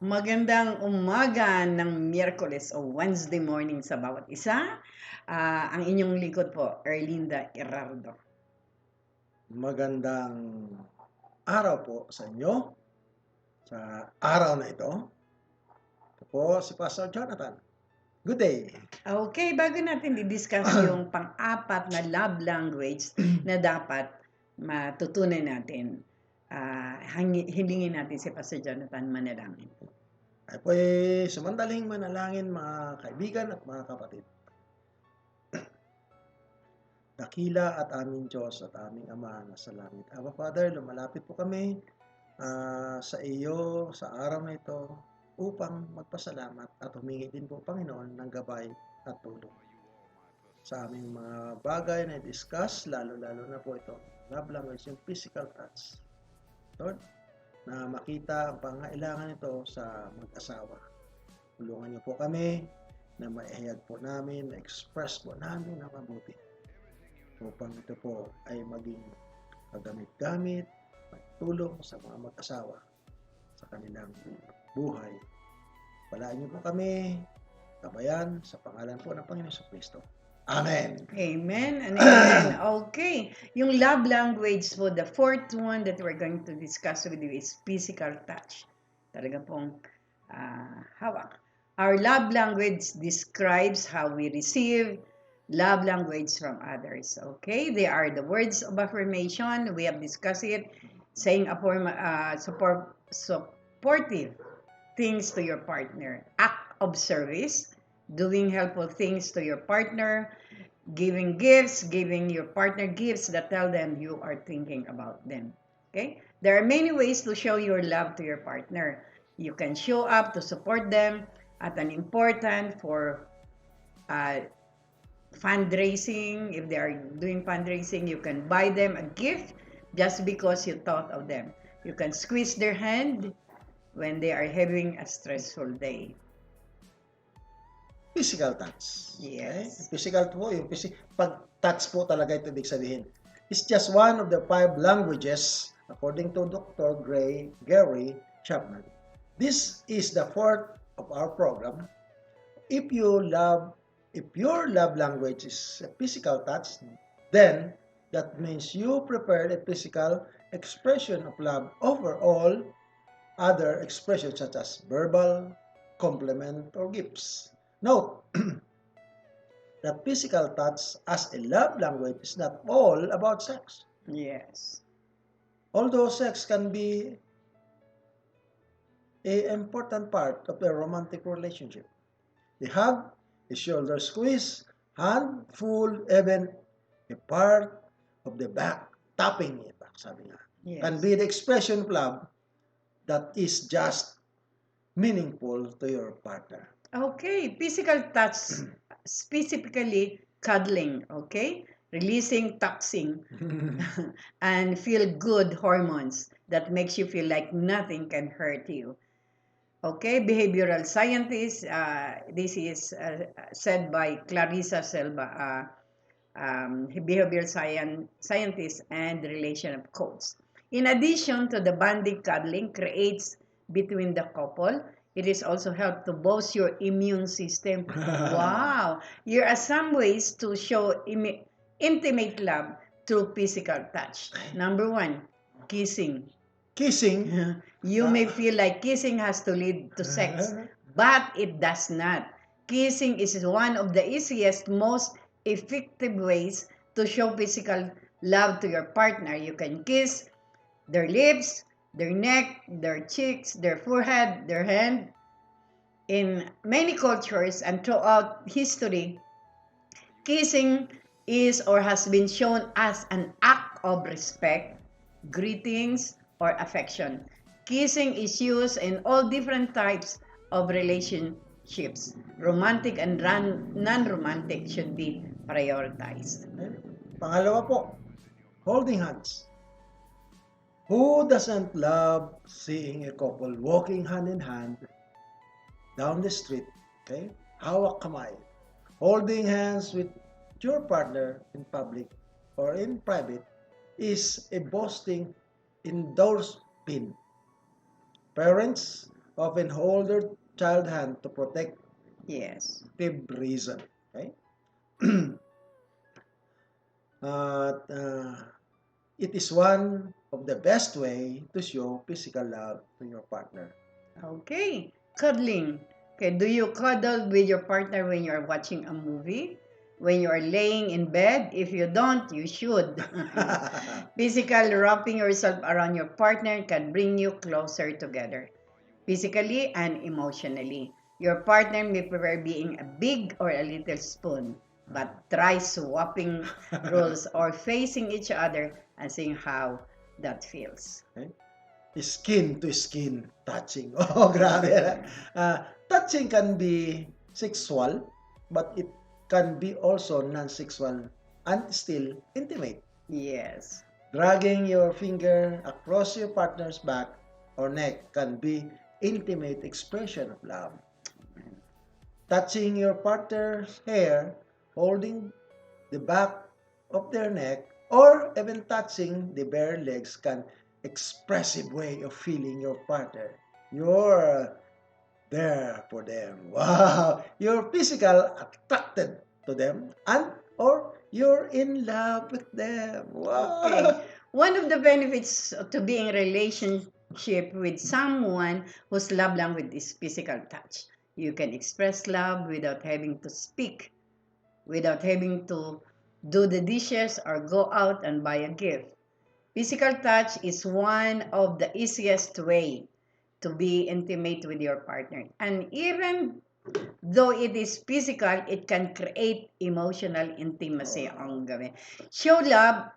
Magandang umaga ng Miyerkules o Wednesday morning sa bawat isa. Ang inyong lingkod po, Erlinda Irardo. Magandang araw po sa inyo sa araw na ito. Ito po si Pastor Jonathan. Good day. Okay, bago natin i-discuss yung pang-apat na love language na dapat matutunan natin, hilingin natin si Pastor Jonathan manalangin. Ay po sumandaling manalangin mga kaibigan at mga kapatid. Dakila at aming Diyos at aming Ama na sa langit. Aba Father, lumalapit po kami sa iyo sa araw na ito upang magpasalamat at humingi din po Panginoon ng gabay at tulong sa aming mga bagay na discuss, lalo-lalo na po ito, love language, yung physical touch. Lord, na makita ang pangailangan nito sa mag-asawa. Tulungan niyo po kami na maihayag po namin, na-express po namin na mabuti upang ito po ay maging kagamit-gamit, magtulong sa mga mag-asawa sa kanilang buhay. Palain niyo po kami, kabayan, sa pangalan po ng Panginoon sa Kristo. Amen. Amen and amen. Okay. Yung love language po, the fourth one that we're going to discuss with you is physical touch. Talaga pong hawak. Our love language describes how we receive love language from others. Okay? They are the words of affirmation. We have discussed it. Saying supportive things to your partner. Act of service. Doing helpful things to your partner, giving gifts, giving your partner gifts that tell them you are thinking about them. Okay? There are many ways to show your love to your partner. You can show up to support them at an important for fundraising. If they are doing fundraising, you can buy them a gift just because you thought of them. You can squeeze their hand when they are having a stressful day. Physical touch. Yes. Okay? Physical po, yung pag-touch po talaga ito ibig sabihin. It's just one of the 5 languages according to Dr. Gary Chapman. This is the fourth of our program. If your love language is a physical touch, then that means you prepared a physical expression of love over all other expressions such as verbal, compliment, or gifts. Note that physical touch as a love language is not all about sex. Yes. Although sex can be an important part of a romantic relationship. The hug, a shoulder squeeze, hand full, even a part of the back, tapping it back, sabi nga, Yes. can be the expression of love that is just meaningful to your partner. Okay, physical touch, specifically cuddling, okay? Releasing toxin and feel good hormones that makes you feel like nothing can hurt you. Okay, behavioral scientist, this is said by Clarissa Selva, behavioral scientist and relational coach. In addition to the bonding cuddling creates between the couple, it is also help to boost your immune system. Wow! Here are some ways to show intimate love through physical touch. Number 1, kissing. Kissing. You may feel like kissing has to lead to sex, but it does not. Kissing is one of the easiest, most effective ways to show physical love to your partner. You can kiss their lips, their neck, their cheeks, their forehead, their hand. In many cultures and throughout history, kissing is or has been shown as an act of respect, greetings, or affection. Kissing is used in all different types of relationships. Romantic and non-romantic should be prioritized. Pangalawa po, holding hands. Who doesn't love seeing a couple walking hand in hand down the street? Okay? Hawak kamay. Holding hands with your partner in public or in private is a boasting endorsement. Parents often hold their child hand to protective Yes. reason. Okay? Uh, it is one of the best way to show physical love to your partner. Okay. Cuddling. Okay, do you cuddle with your partner when you're watching a movie? When you are laying in bed? If you don't, you should. Physical wrapping yourself around your partner can bring you closer together, physically and emotionally. Your partner may prefer being a big or a little spoon, but try swapping roles or facing each other and seeing how that feels. Okay? Skin to skin touching. Oh, grabe. Touching can be sexual, but it can be also non-sexual and still intimate. Yes. Dragging your finger across your partner's back or neck can be intimate expression of love. Touching your partner's hair, holding the back of their neck, or even touching the bare legs can expressive way of feeling your partner. You're there for them. Wow! You're physical attracted to them and or you're in love with them. Okay. Wow! One of the benefits to being in a relationship with someone whose love language is physical touch. You can express love without having to speak, without having to do the dishes or go out and buy a gift. Physical touch is one of the easiest way to be intimate with your partner. And even though it is physical, it can create emotional intimacy ang gawin. Show love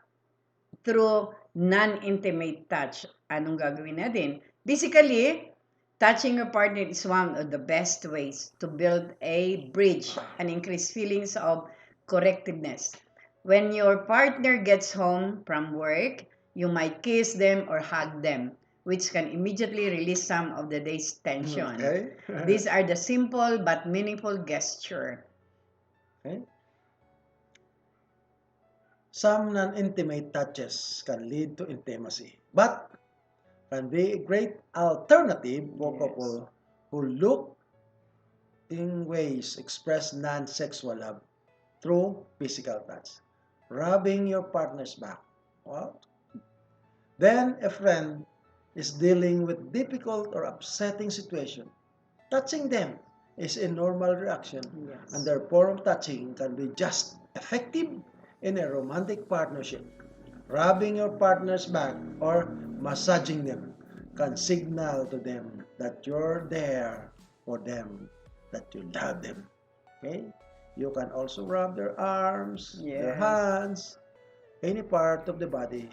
through non-intimate touch. Anong gagawin natin? Basically, touching your partner is one of the best ways to build a bridge and increase feelings of correctiveness. When your partner gets home from work, you might kiss them or hug them, which can immediately release some of the day's tension. Okay. These are the simple but meaningful gesture. Okay. Some non-intimate touches can lead to intimacy, but can be a great alternative for Yes. couple who look in ways express non-sexual love through physical touch. Rubbing your partner's back. Wow. Then a friend is dealing with difficult or upsetting situation. Touching them is a normal reaction, Yes. and their form of touching can be just effective in a romantic partnership. Rubbing your partner's back or massaging them can signal to them that you're there for them, that you love them. Okay? You can also rub their arms, their Yes. hands, any part of the body.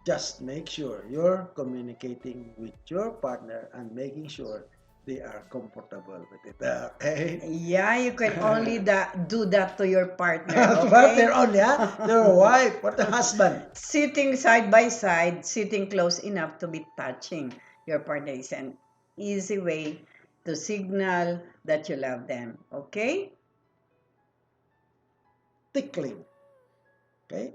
Just make sure you're communicating with your partner and making sure they are comfortable with it. Okay? Yeah, you can only do that to your partner, Partner okay? only, huh? Your wife or the husband. Sitting side by side, sitting close enough to be touching your partner is an easy way to signal that you love them, okay? Tickling. Okay?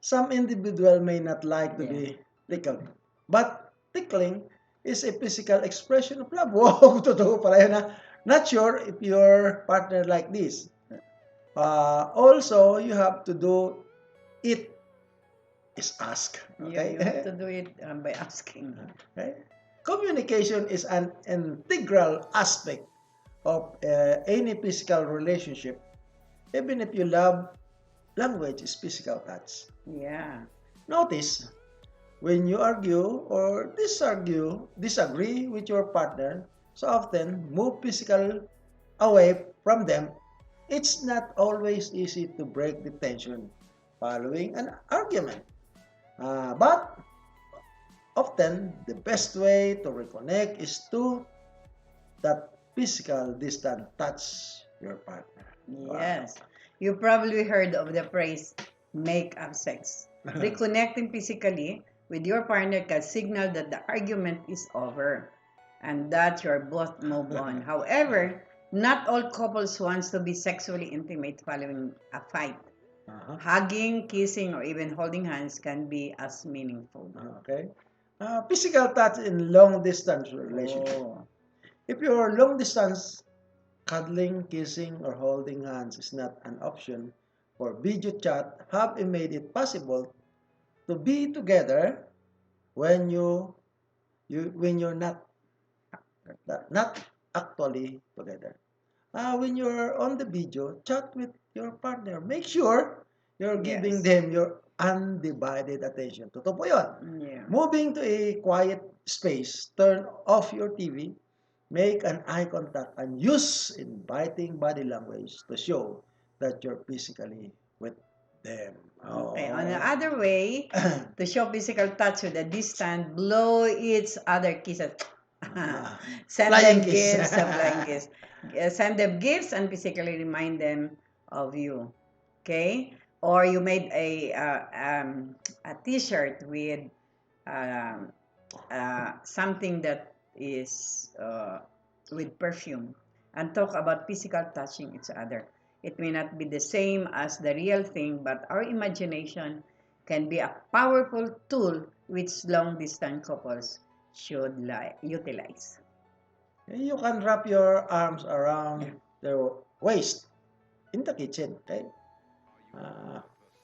Some individual may not like to Yeah. be tickled, but tickling is a physical expression of love. Wow, totoo pala yun, ha? Not sure if your partner like this. Also, you have to do it is ask. You have to Okay? do it by asking. Okay? Communication is an integral aspect of any physical relationship, even if you love language is physical touch. Yeah. Notice, when you argue or disagree with your partner, so often move physical away from them, it's not always easy to break the tension following an argument. But often, the best way to reconnect is to that physical distant touch your partner. Yes. You probably heard of the phrase make up sex. Reconnecting physically with your partner can signal that the argument is over and that you're both move on. However, not all couples wants to be sexually intimate following a fight. Uh-huh. Hugging, kissing, or even holding hands can be as meaningful. Okay. Physical touch in long-distance relationship. Oh, If your long-distance cuddling, kissing, or holding hands is not an option for video chat, have you made it possible to be together when when you're not actually together? When you're on the video, chat with your partner. Make sure you're giving yes. them your undivided attention. Totoo po yun. Yeah. Moving to a quiet space, turn off your TV, make an eye contact, and use inviting body language to show that you're physically with them. Okay. On the Oh. other way, to show physical touch with a distant, blow each other kisses. Send Flying them kiss. gifts, flying gifts. Send them gifts and physically remind them of you. Okay? Or you made a T-shirt with um, something that is with perfume and talk about physical touching each other. It may not be the same as the real thing, but our imagination can be a powerful tool which long distance couples should utilize. You can wrap your arms around their waist in the kitchen, okay? Uh,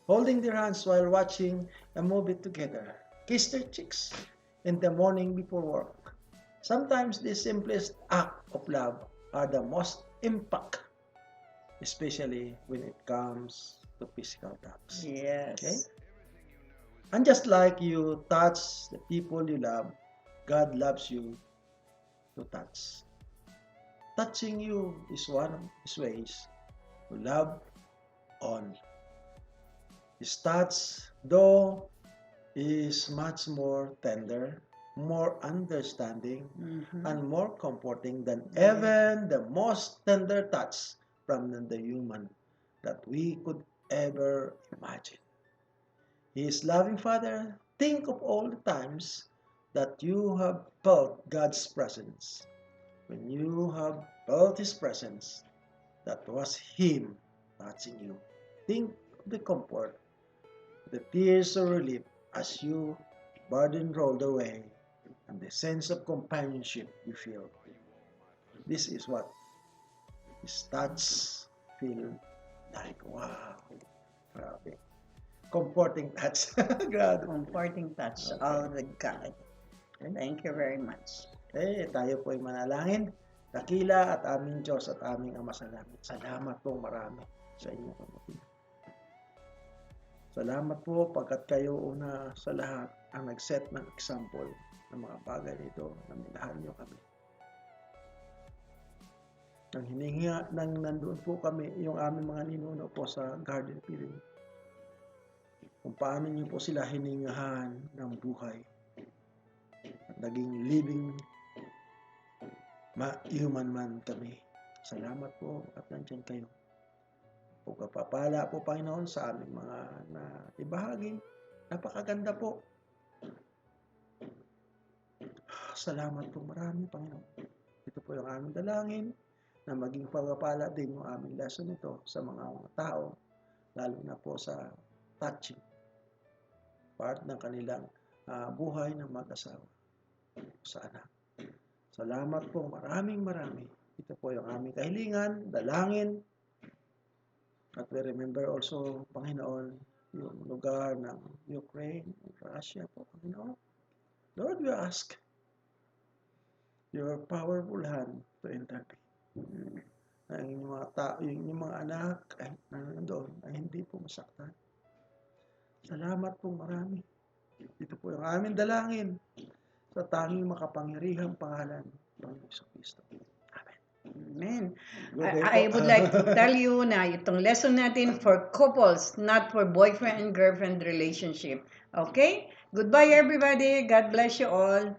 Holding their hands while watching a movie together. Kiss their cheeks in the morning before work. Sometimes the simplest act of love are the most impact, especially when it comes to physical touch. Yes. Okay? And just like you touch the people you love, God loves you to touch. Touching you is one of His ways to love on. His touch, though, is much more tender, more understanding, and more comforting than even the most tender touch from the human that we could ever imagine. His loving Father, think of all the times that you have felt God's presence. When you have felt His presence, that was Him touching you. Think of the comfort, the tears of relief as you burden rolled away, and the sense of companionship you feel. This is what His touch feel like. Wow. Grabe. Comforting touch. Grabe. Comforting touch Okay. of the God. Thank you very much. Tayo po ay manalangin. Dakila at aming Diyos at aming Ama sa langit. Salamat po marami sa inyong pamumuhay. Salamat po pagkat kayo una sa lahat ang nag-set ng example ng mga bagay nito na minahal niyo kami. Nang hininga, nang nandoon po kami, yung aming mga ninuno po sa garden feeling, kung paano niyo po sila hiningahan ng buhay at naging living human man kami. Salamat po at nandiyan kayo. Pagpapala po Panginoon sa aming mga ibahagi. Napakaganda po. Salamat po marami Panginoon. Ito po yung aming dalangin na maging pagpapala din yung aming lesson nito sa mga tao, lalo na po sa touching part ng kanilang buhay ng mag-asawa sa anak. Salamat po maraming. Ito po yung aming kahilingan, dalangin. At we remember also, Panginoon, yung lugar ng Ukraine, Russia po, Panginoon. Lord, we ask your powerful hand to intervene. Ang yung mga anak ay nandoon ay hindi po masaktan. Salamat po marami. Ito po yung aming dalangin sa tanging makapangyarihang pangalan ng Hesus Kristo. Amen. Good day I po. would like to tell you na itong lesson natin for couples, not for boyfriend and girlfriend relationship. Okay? Goodbye everybody. God bless you all.